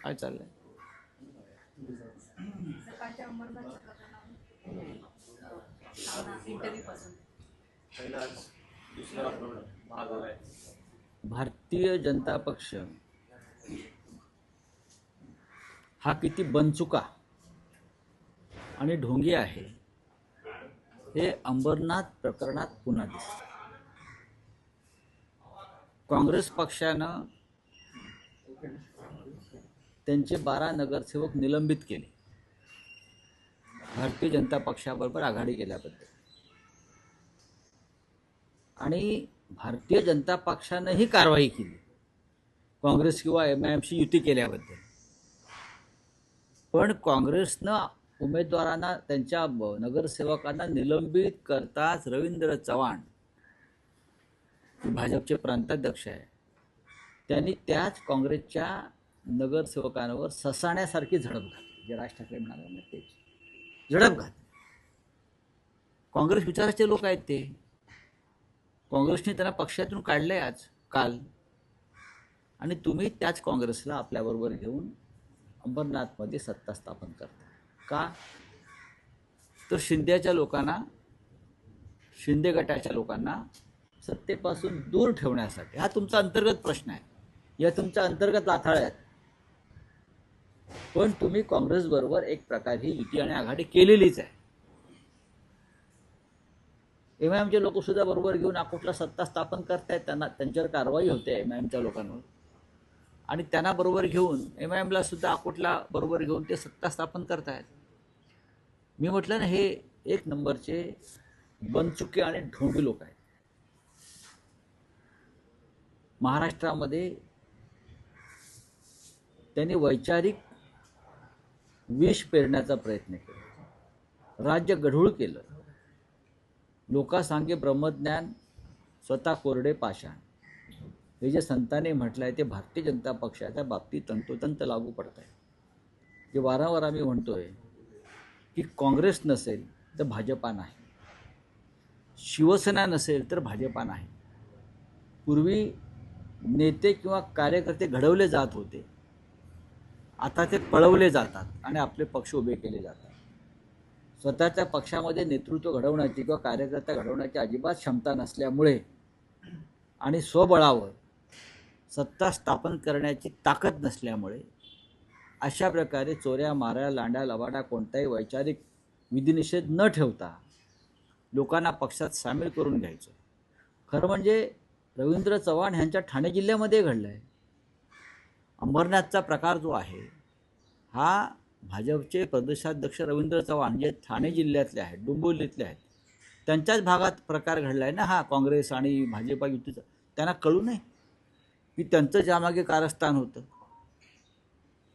काय चाललंय? सकाळच्या अंबरनाथच्या प्रकरणावर इंटरव्ह्यूपासून भारतीय जनता पक्ष हा किती बनचुका आणि ढोंगी आहे हे अंबरनाथ प्रकरणात पुन्हा दिसतं. काँग्रेस पक्षानं त्यांचे 12 नगरसेवक निलंबित केले भारतीय जनता पक्षाबरोबर आघाडी केल्याबद्दल, आणि भारतीय जनता पक्षानंही कारवाई केली काँग्रेस किंवा MIMशी युती केल्याबद्दल. पण काँग्रेसनं उमेदवारांना, त्यांच्या नगरसेवकांना निलंबित करताच रवींद्र चव्हाण भाजपचे प्रांताध्यक्ष आहे, त्यांनी त्याच काँग्रेसच्या नगरसेवकांवर ससाण्यासारखी झडप घातली. जे राज ठाकरे म्हणाले ना तेच झडप घातली. काँग्रेस विचाराचे लोक आहेत ते. काँग्रेसने त्यांना पक्षातून काढलंय आज काल, आणि तुम्ही त्याच काँग्रेसला आपल्याबरोबर घेऊन अंबरनाथमध्ये सत्ता स्थापन करता का? तर शिंदेच्या लोकांना, शिंदे गटाच्या लोकांना सत्तेपासून दूर ठेवण्यासाठी. हा तुमचा अंतर्गत प्रश्न आहे, या तुमच्या अंतर्गत लाथाळ्या आहेत. पण तुम्ही काँग्रेस बरोबर एक प्रकारे युती आणि आघाडी केलेलीच आहे. MIMचे लोक सुद्धा बरोबर घेऊन अकोटला सत्ता स्थापन करतायत, त्यांना त्यांच्यावर कारवाई होते MIMच्या लोकांवर, आणि त्यांना बरोबर घेऊन MIMला सुद्धा अकोटला बरोबर घेऊन ते सत्ता स्थापन करतायत. मी म्हटलं ना, हे एक नंबरचे बनचुके आणि ढोंगी लोक आहेत. महाराष्ट्रामध्ये त्यांनी वैचारिक विष पेरण्याचा प्रयत्न केला, राज्य गढूळ केलं. लोकांसांगे ब्रह्मज्ञान, स्वतः कोरडे पाषाण, हे जे संतांनी म्हटलं आहे ते भारतीय जनता पक्षाच्या बाबतीत तंतोतंत लागू पडत आहे. जे वारंवार आम्ही म्हणतोय की काँग्रेस नसेल तर भाजपा नाही, शिवसेना नसेल तर भाजपा नाही. पूर्वी नेते किंवा कार्यकर्ते घडवले जात होते, आता ते पळवले जातात आणि आपले पक्ष उभे केले जातात. स्वतःच्या पक्षामध्ये नेतृत्व घडवण्याची किंवा कार्यकर्ता घडवण्याची अजिबात क्षमता नसल्यामुळे आणि स्वबळावर सत्ता स्थापन करण्याची ताकद नसल्यामुळे अशा प्रकारे चोऱ्या माऱ्या, लांड्या लबाडा, कोणताही वैचारिक विधिनिषेध न ठेवता लोकांना पक्षात सामील करून घ्यायचं. खरं म्हणजे रवींद्र चव्हाण ह्यांच्या ठाणे जिल्ह्यामध्ये घडलं आहे. अंबरनाथचा प्रकार जो आहे हा भाजपचे प्रदेशाध्यक्ष रवींद्र चव्हाण जे ठाणे जिल्ह्यातले आहेत, डोंबिवलीतले आहेत, त्यांच्याच भागात प्रकार घडला आहे ना हा काँग्रेस आणि भाजपा युतीचा. त्यांना कळू नये की त्यांचं ज्यामागे कारस्थान होतं.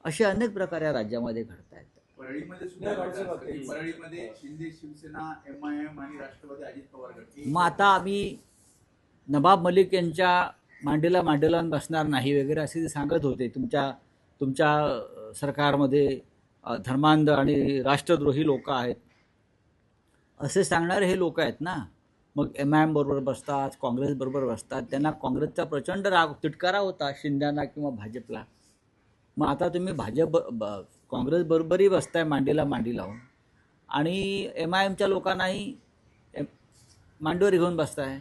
असे अनेक प्रकार या राज्यामध्ये घडत आहेत. परळीमध्ये शिंदे शिवसेना, MIM आणि राष्ट्रवादी अजित पवार गट. मग आता आम्ही नवाब मलिक यांच्या मांडीला मांडीला बसणार नाही वगैरे असे ते सांगत होते. तुमच्या सरकारमध्ये धर्मांध आणि राष्ट्रद्रोही लोक आहेत असे सांगणारे हे लोक आहेत ना. मग MIM बरोबर बसतात, काँग्रेस बरोबर बसतात. त्यांना काँग्रेसचा प्रचंड राग, तिटकारा होता शिंद्यांना किंवा भाजपला. मग आता तुम्ही काँग्रेस बरोबरही बसताय मांडीला मांडी लावून, आणि MIMच्या लोकांनाही मांडीवर घेऊन बसताय.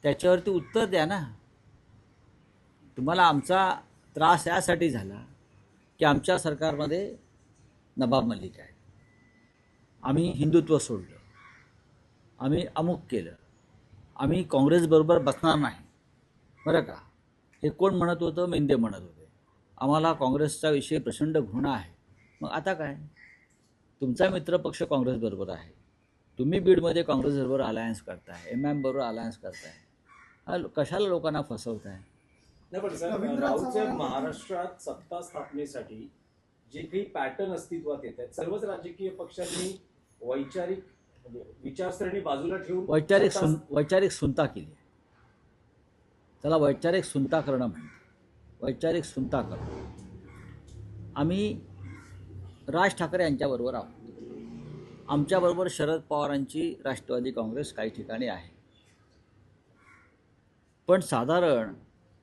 त्याच्यावरती उत्तर द्या ना. तुम्हाला आमचा त्रास यासाठी झाला की आमच्या सरकारमध्ये नवाब मलिक आहे, आम्ही हिंदुत्व सोडलं, आम्ही अमुक केलं, आम्ही काँग्रेसबरोबर बसणार नाही. बरं का, हे कोण म्हणत होतं? मेंदे म्हणत होते. आम्हाला काँग्रेसचा विषयी प्रचंड घृणा आहे. मग आता काय? तुमचा मित्रपक्ष काँग्रेसबरोबर आहे, तुम्ही बीडमध्ये काँग्रेसबरोबर अलायन्स करताय, MIM बरोबर अलायन्स करताय. कशाला लोकांना फसवताय? नाही पण सर, राऊतच्या महाराष्ट्रात सत्ता स्थापनेसाठी जे काही पॅटर्न अस्तित्वात येत आहेत, सर्वच राजकीय पक्षांनी वैचारिक म्हणजे विचारसरणी बाजूला ठेवून वैचारिक सुनता केली. त्याला वैचारिक सुनता करणं म्हणतात. वैचारिक सुनता करणं. आम्ही राज ठाकरे यांच्याबरोबर आहोत. आमच्याबरोबर शरद पवारांची राष्ट्रवादी काँग्रेस काही ठिकाणी आहे. पण साधारण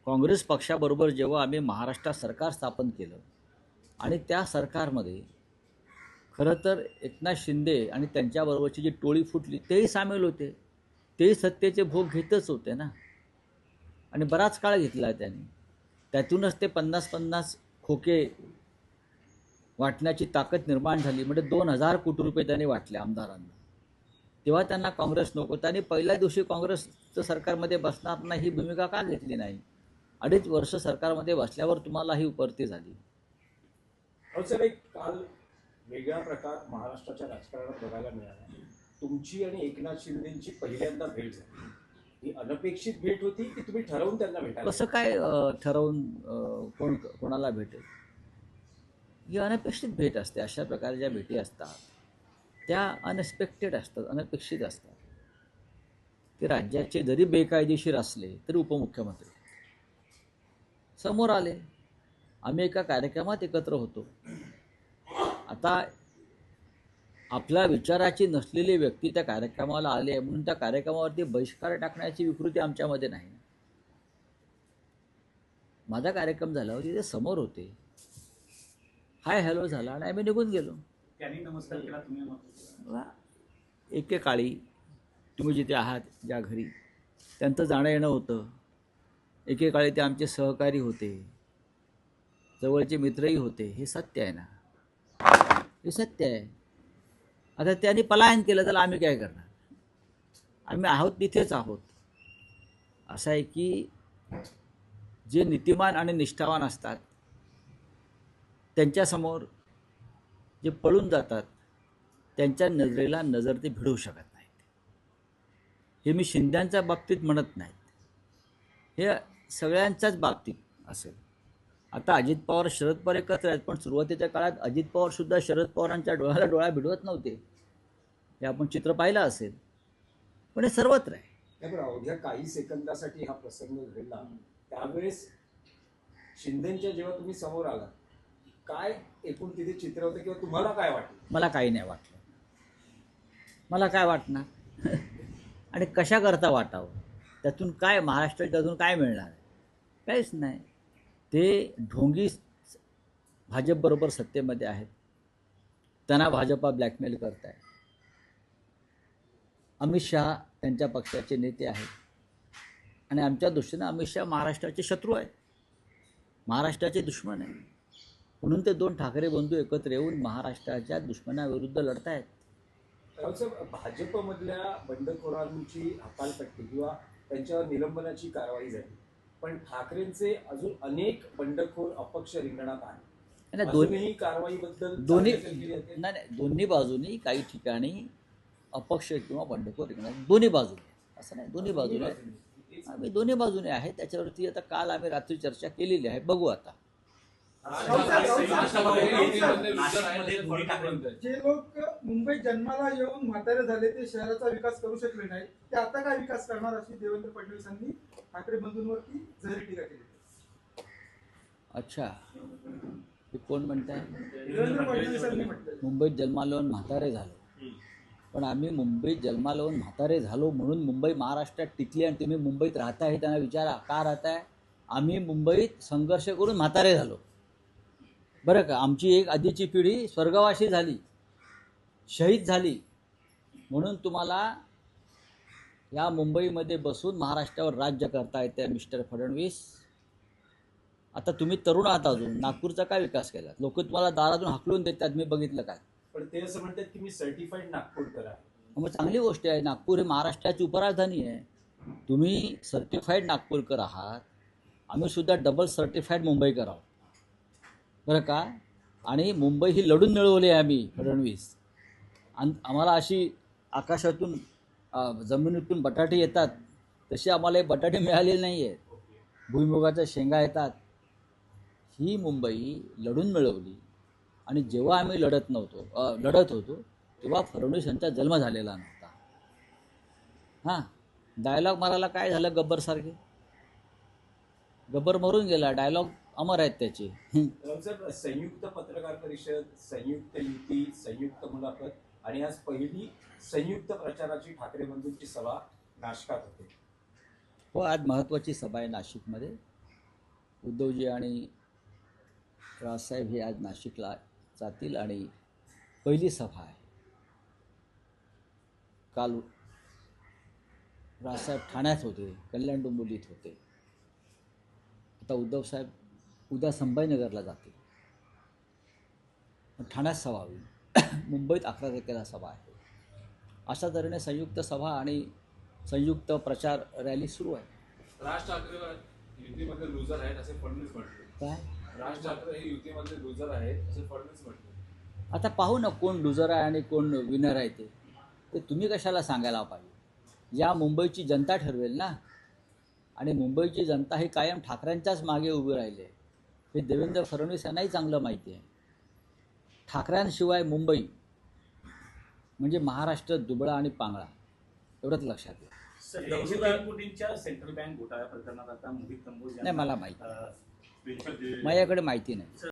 काँग्रेस पक्षाबरोबर जेव्हा आम्ही महाराष्ट्रात सरकार स्थापन केलं आणि त्या सरकारमध्ये खरं तर एकनाथ शिंदे आणि त्यांच्याबरोबरची जी टोळी फुटली तेही सामील होते, तेही सत्तेचे भोग घेतच होते ना. आणि बराच काळ घेतला त्यांनी. त्यातूनच ते 50-50 खोके वाटण्याची ताकद निर्माण झाली. म्हणजे 2,000 कोटी रुपये त्यांनी वाटले आमदारांना. तेव्हा त्यांना काँग्रेस नको. त्यांनी पहिल्या दिवशी काँग्रेसचं सरकारमध्ये बसणार नाही ही भूमिका का घेतली नाही? 2.5 वर्ष सरकारमध्ये बसल्यावर तुम्हाला ही उपरती झाली. साहेब, एक काल वेगळा प्रकार महाराष्ट्राच्या राजकारणात बघायला मिळाला. तुमची आणि एकनाथ शिंदेची पहिल्यांदा भेट झाली. ही अनपेक्षित भेट होती की तुम्ही ठरवून त्यांना भेटायला? कसं काय ठरवून कोणाला भेटेल? ही अनपेक्षित भेट असते. अशा प्रकारे ज्या भेटी असतात त्या अनएक्सपेक्टेड असतात, अनपेक्षित असतात. ते राज्याचे जरी बेकायदेशीर असले तरी उपमुख्यमंत्री समोर आले. आम्ही एका कार्यक्रमात एकत्र होतो. आता आपल्या विचाराची नसलेली व्यक्ती त्या कार्यक्रमाला आले म्हणून त्या कार्यक्रमावरती बहिष्कार टाकण्याची विकृती आमच्यामध्ये नाही. माझा कार्यक्रम झाल्यावर तिथे समोर होते, हाय हॅलो झाला आणि आम्ही निघून गेलो. त्यांनी नमस्कार केला, तुम्ही एकेकाळी तुम्ही जिथे आहात ज्या घरी त्यांचं जाणं येणं होतं. एकेकाळी ते आमचे सहकारी होते, जवळचे मित्रही होते. हे सत्य आहे ना, हे सत्य आहे. आता त्यांनी पलायन केलं तर आम्ही काय करणार? आम्ही आहोत तिथेच आहोत. असं आहे की जे नीतिमान आणि निष्ठावान असतात त्यांच्यासमोर जे पळून जातात त्यांच्या नजरेला नजर ते भिडवू शकत नाहीत. हे मी शिंद्यांच्या बाबतीत म्हणत नाहीत, हे सगळ्यांच्याच बाबतीत असेल. आता अजित पवार शरद पवार एकत्र आहेत, पण सुरुवातीच्या काळात अजित पवारसुद्धा शरद पवारांच्या डोळ्याला डोळा भिडवत नव्हते. हे आपण चित्र पाहिलं असेल. पण हे सर्वत्र आहे. त्यामुळे अवघ्या काही सेकंदासाठी हा प्रसंग घडला. त्यावेळेस शिंदेच्या जेव्हा तुम्ही समोर आला, काय एकूण तिथे चित्र होतं किंवा तुम्हाला काय वाटलं? मला काही नाही वाटलं. मला काय वाटणार? आणि कशा करता वाटावं? त्यातून काय महाराष्ट्रात त्यातून काय मिळणार आहे? काहीच नाही. ते ढोंगी भाजपबरोबर सत्तेमध्ये आहेत, त्यांना भाजपा ब्लॅकमेल करत आहे. अमित शहा त्यांच्या पक्षाचे नेते आहेत आणि आमच्या दृष्टीनं अमित शहा महाराष्ट्राचे शत्रू आहेत, महाराष्ट्राचे दुश्मन आहे. म्हणून ते 2 ठाकरे बंधू एकत्र येऊन महाराष्ट्राच्या दुश्मनाविरुद्ध लढत आहेत. भाजपमधल्या बंडखोरांची हकालपट्टी किंवा त्यांच्यावर निलंबनाची कारवाई झाली, पण ठाकरेंचे अजून अनेक बंडखोर अपक्ष रिंगणात आहेत. दोन्ही कारवाईबद्दल दोन्ही बाजूनी काही ठिकाणी अपक्ष किंवा बंडखोर रिंगणात दोन्ही बाजूने, असं नाही, दोन्ही बाजूने आम्ही दोन्ही बाजूने आहे. त्याच्यावरती आता काल आम्ही रात्री चर्चा केलेली आहे. बघू आता. जे लोक मुंबईत जन्माला येऊन म्हातारे झाले ते शहराचा विकास करू शकले नाही, ते आता काय विकास करणार अशी देवेंद्र फडणवीसांनी ठाकरे बंधूंवरती जहरी टीका केली. अच्छा, हे कोण म्हणताय? देवेंद्र फडणवीसांनी म्हटलं मुंबईत जन्माला येऊन म्हातारे झालो. पण आम्ही मुंबईत जन्माला येऊन म्हातारे झालो म्हणून मुंबई महाराष्ट्रात टिकली आणि तुम्ही मुंबईत राहताय त्यांना विचारा का राहताय? आम्ही मुंबईत संघर्ष करून म्हातारे झालो, बरं का. आमची एक आधीची पिढी स्वर्गवासी झाली, शहीद झाली, म्हणून तुम्हाला या मुंबईमध्ये बसून महाराष्ट्रावर राज्य करता येते मिस्टर फडणवीस. आता तुम्ही तरुण आहात, अजून नागपूरचा काय विकास केला? लोक तुम्हाला दारातून हाकलून देतात, मी बघितलं काय. पण ते असं म्हणतात की मी सर्टिफाईड नागपूरकर आहे. मग चांगली गोष्ट आहे. नागपूर ही महाराष्ट्राची उपराजधानी आहे. तुम्ही सर्टिफाईड नागपूरकर आहात, आम्ही सुद्धा डबल सर्टिफाईड मुंबईकर आहोत, बरं का. आणि मुंबई ही लढून मिळवली आहे आम्ही फडणवीस. आम्हाला अशी आकाशातून जमिनीतून बटाटे येतात तसे आम्हाला बटाटे मिळालेले नाही आहेत, भुईमुगाच्या शेंगा येतात. ही मुंबई लढून मिळवली. आणि जेव्हा आम्ही लढत होतो तेव्हा फडणवीस यांचा जन्म झालेला नव्हता. हां, डायलॉग मारायला काय झालं? गब्बरसारखे गब्बर मरून गेला, डायलॉग अमर आहेत त्याचे. संयुक्त पत्रकार परिषद, संयुक्त युती, संयुक्त मुलाखत आणि आज पहिली संयुक्त प्रचाराची ठाकरे बंधूंची सभा नाशकात होते. हो, आज महत्त्वाची सभा आहे नाशिकमध्ये. उद्धवजी आणि राजसाहेब हे आज नाशिकला जातील आणि पहिली सभा आहे. काल राजसाहेब ठाण्यात होते, कल्याण डोंबिवलीत होते. आता उद्धवसाहेब उद्या संभाजीनगरला जातील. ठाण्यात सभा होईल. मुंबईत 11 तारखेला सभा आहे. अशा तऱ्हेने संयुक्त सभा आणि संयुक्त प्रचार रॅली सुरू आहे. राज ठाकरे युतीमध्ये लुजर आहेत असे फडणवीस म्हटले. काय राज ठाकरे हे युतीमध्ये लुजर आहेत असे फडणवीस म्हटले. आता पाहू ना कोण लुजर आहे आणि कोण विनर आहे ते तुम्ही कशाला सांगायला पाहिजे. या मुंबईची जनता ठरवेल ना. आणि मुंबईची जनता ही कायम ठाकरेंच्याच मागे उभी राहिली आहे. हे देवेंद्र फडणवीस यांनाही चांगलं माहिती आहे. ठाकऱ्यांशिवाय मुंबई म्हणजे महाराष्ट्र दुबळा आणि पांगळा, एवढंच लक्षात घ्या. सर, 103 कोटींच्या सेंट्रल बँक घोटाळ्या प्रकरणात आता मोहित कंबोज नाही मला माहिती स्क्रीनशॉट माझ्याकडे माहिती नाही.